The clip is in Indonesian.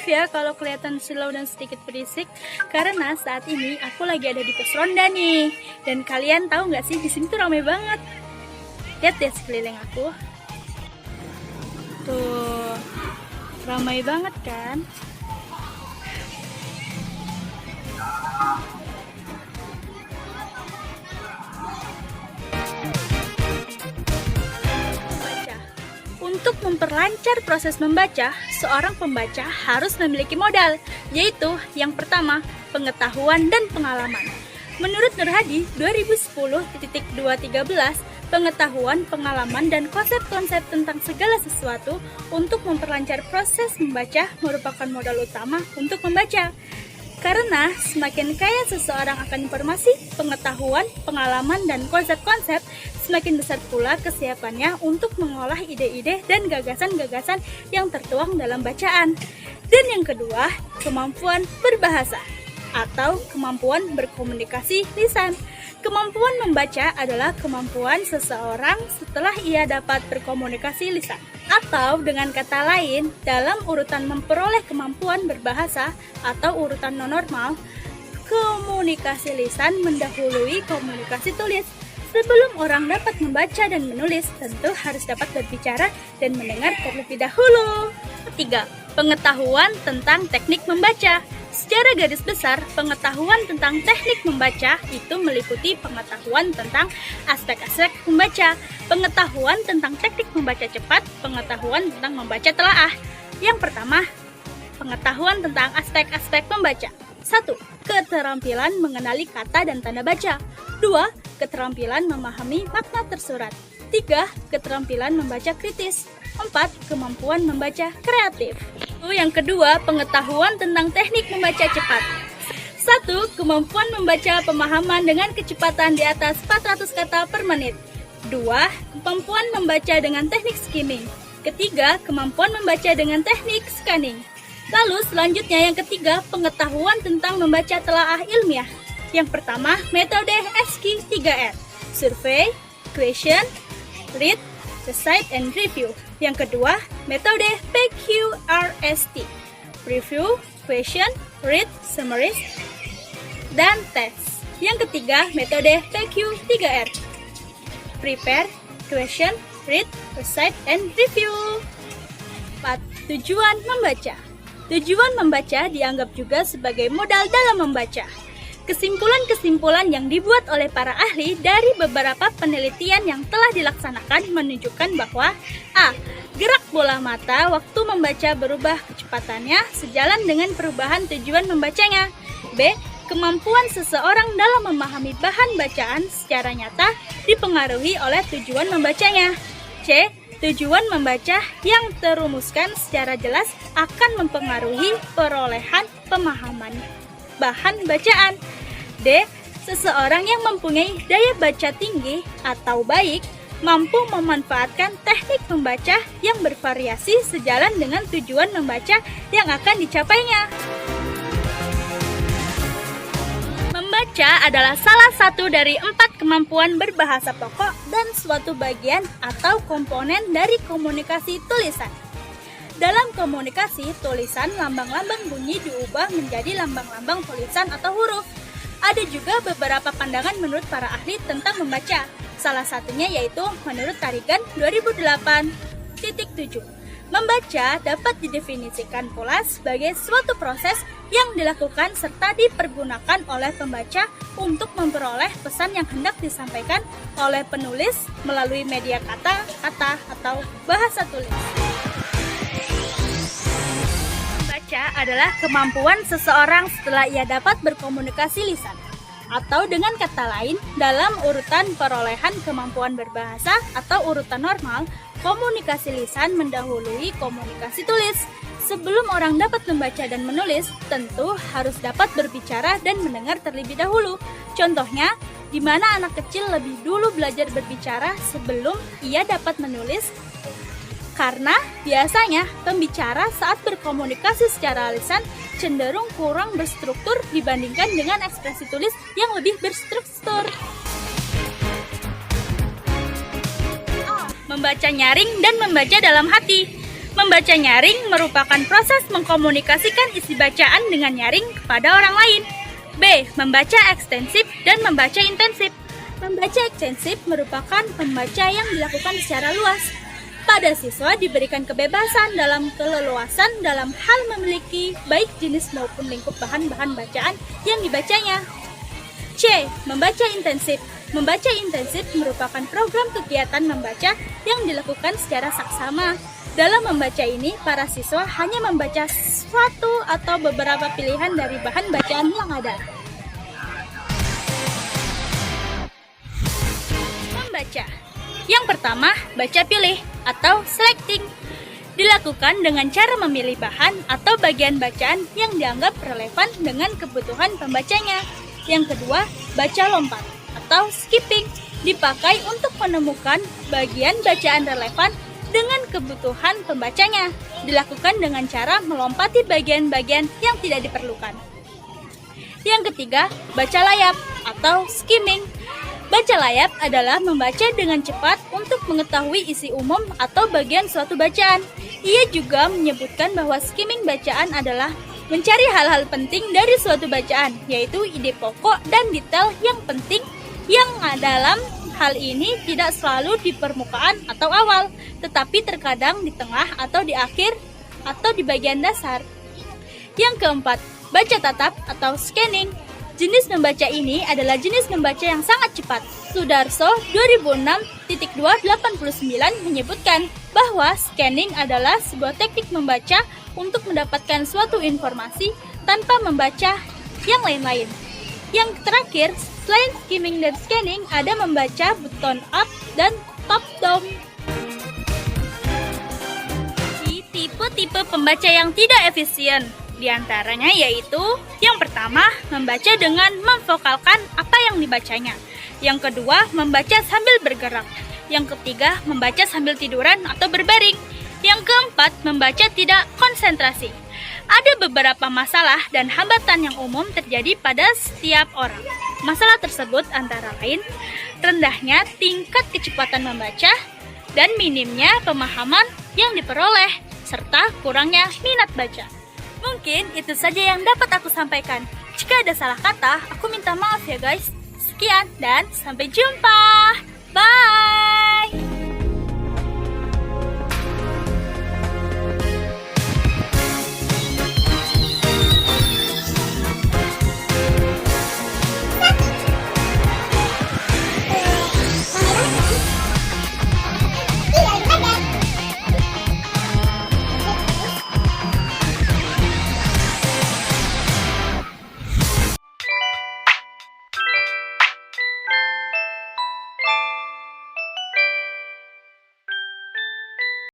Maaf ya kalau kelihatan slow dan sedikit berisik, karena saat ini aku lagi ada di pos ronda nih. Dan kalian tahu nggak sih, di sini tuh ramai banget. Lihat deh sekeliling aku. Tuh, ramai banget kan? Untuk memperlancar proses membaca, seorang pembaca harus memiliki modal, yaitu yang pertama, pengetahuan dan pengalaman. Menurut Nur Hadi 2010.213, pengetahuan, pengalaman, dan konsep-konsep tentang segala sesuatu untuk memperlancar proses membaca merupakan modal utama untuk membaca. Karena semakin kaya seseorang akan informasi, pengetahuan, pengalaman, dan konsep-konsep, semakin besar pula kesiapannya untuk mengolah ide-ide dan gagasan-gagasan yang tertuang dalam bacaan. Dan yang kedua, kemampuan berbahasa atau kemampuan berkomunikasi lisan. Kemampuan membaca adalah kemampuan seseorang setelah ia dapat berkomunikasi lisan. Atau dengan kata lain, dalam urutan memperoleh kemampuan berbahasa atau urutan non-normal, komunikasi lisan mendahului komunikasi tulis. Sebelum orang dapat membaca dan menulis, tentu harus dapat berbicara dan mendengar terlebih dahulu. Ketiga, pengetahuan tentang teknik membaca. Secara garis besar, pengetahuan tentang teknik membaca itu meliputi pengetahuan tentang aspek-aspek membaca, pengetahuan tentang teknik membaca cepat, pengetahuan tentang membaca telaah. Yang pertama, pengetahuan tentang aspek-aspek membaca. 1. Keterampilan mengenali kata dan tanda baca. 2. Keterampilan memahami makna tersurat. 3. Keterampilan membaca kritis. 4. Kemampuan membaca kreatif. Yang kedua, pengetahuan tentang teknik membaca cepat. 1. Kemampuan membaca pemahaman dengan kecepatan di atas 400 kata per menit. 2. Kemampuan membaca dengan teknik skimming. Ketiga, kemampuan membaca dengan teknik scanning. Lalu selanjutnya yang ketiga, pengetahuan tentang membaca telaah ilmiah. Yang pertama, metode SQ 3R. Survey, question, read, recite, and review. Yang kedua, metode PQRST. Review, question, read, summarize, dan test. Yang ketiga, metode PQ3R. Prepare, question, read, recite, and review. 4. Tujuan membaca. Tujuan membaca dianggap juga sebagai modal dalam membaca. Kesimpulan-kesimpulan yang dibuat oleh para ahli dari beberapa penelitian yang telah dilaksanakan menunjukkan bahwa A. Gerak bola mata waktu membaca berubah kecepatannya sejalan dengan perubahan tujuan membacanya. B. Kemampuan seseorang dalam memahami bahan bacaan secara nyata dipengaruhi oleh tujuan membacanya. C. Tujuan membaca yang terumuskan secara jelas akan mempengaruhi perolehan pemahaman bahan bacaan. D. Seseorang yang mempunyai daya baca tinggi atau baik mampu memanfaatkan teknik membaca yang bervariasi sejalan dengan tujuan membaca yang akan dicapainya. Membaca adalah salah satu dari 4 kemampuan berbahasa pokok dan suatu bagian atau komponen dari komunikasi tulisan. Dalam komunikasi, tulisan lambang-lambang bunyi diubah menjadi lambang-lambang tulisan atau huruf. Ada juga beberapa pandangan menurut para ahli tentang membaca. Salah satunya yaitu menurut Tarigan 2008.7. Membaca dapat didefinisikan pula sebagai suatu proses yang dilakukan serta dipergunakan oleh pembaca untuk memperoleh pesan yang hendak disampaikan oleh penulis melalui media kata, atau bahasa tulis. Adalah kemampuan seseorang setelah ia dapat berkomunikasi lisan. Atau dengan kata lain, dalam urutan perolehan kemampuan berbahasa atau urutan normal, komunikasi lisan mendahului komunikasi tulis. Sebelum orang dapat membaca dan menulis, tentu harus dapat berbicara dan mendengar terlebih dahulu. Contohnya, di mana anak kecil lebih dulu belajar berbicara sebelum ia dapat menulis. Karena biasanya pembicara saat berkomunikasi secara lisan cenderung kurang berstruktur dibandingkan dengan ekspresi tulis yang lebih berstruktur. Membaca nyaring dan membaca dalam hati. Membaca nyaring merupakan proses mengkomunikasikan isi bacaan dengan nyaring kepada orang lain. B. Membaca ekstensif dan membaca intensif. Membaca ekstensif merupakan pembaca yang dilakukan secara luas. Pada siswa diberikan kebebasan dalam keleluasan dalam hal memiliki baik jenis maupun lingkup bahan-bahan bacaan yang dibacanya. C. Membaca intensif. Membaca intensif merupakan program kegiatan membaca yang dilakukan secara saksama. Dalam membaca ini, para siswa hanya membaca suatu atau beberapa pilihan dari bahan bacaan yang ada. Membaca. Yang pertama, baca pilih atau selecting. Dilakukan dengan cara memilih bahan atau bagian bacaan yang dianggap relevan dengan kebutuhan pembacanya. Yang kedua, baca lompat atau skipping. Dipakai untuk menemukan bagian bacaan relevan dengan kebutuhan pembacanya. Dilakukan dengan cara melompati bagian-bagian yang tidak diperlukan. Yang ketiga, baca layap atau skimming. Baca layap adalah membaca dengan cepat untuk mengetahui isi umum atau bagian suatu bacaan. Ia juga menyebutkan bahwa skimming bacaan adalah mencari hal-hal penting dari suatu bacaan, yaitu ide pokok dan detail yang penting yang dalam hal ini tidak selalu di permukaan atau awal, tetapi terkadang di tengah atau di akhir atau di bagian dasar. Yang keempat, baca tatap atau scanning. Jenis membaca ini adalah jenis membaca yang sangat cepat. Sudarso 2006.289 menyebutkan bahwa scanning adalah sebuah teknik membaca untuk mendapatkan suatu informasi tanpa membaca yang lain-lain. Yang terakhir, selain skimming dan scanning, ada membaca button up dan top down. Tipe-tipe pembaca yang tidak efisien di antaranya yaitu yang pertama, membaca dengan memfokalkan apa yang dibacanya. Yang kedua, membaca sambil bergerak. Yang ketiga, membaca sambil tiduran atau berbaring. Yang keempat, membaca tidak konsentrasi. Ada beberapa masalah dan hambatan yang umum terjadi pada setiap orang. Masalah tersebut antara lain rendahnya tingkat kecepatan membaca dan minimnya pemahaman yang diperoleh, serta kurangnya minat baca. Mungkin itu saja yang dapat aku sampaikan. Jika ada salah kata, aku minta maaf ya guys. Sekian dan sampai jumpa. Bye!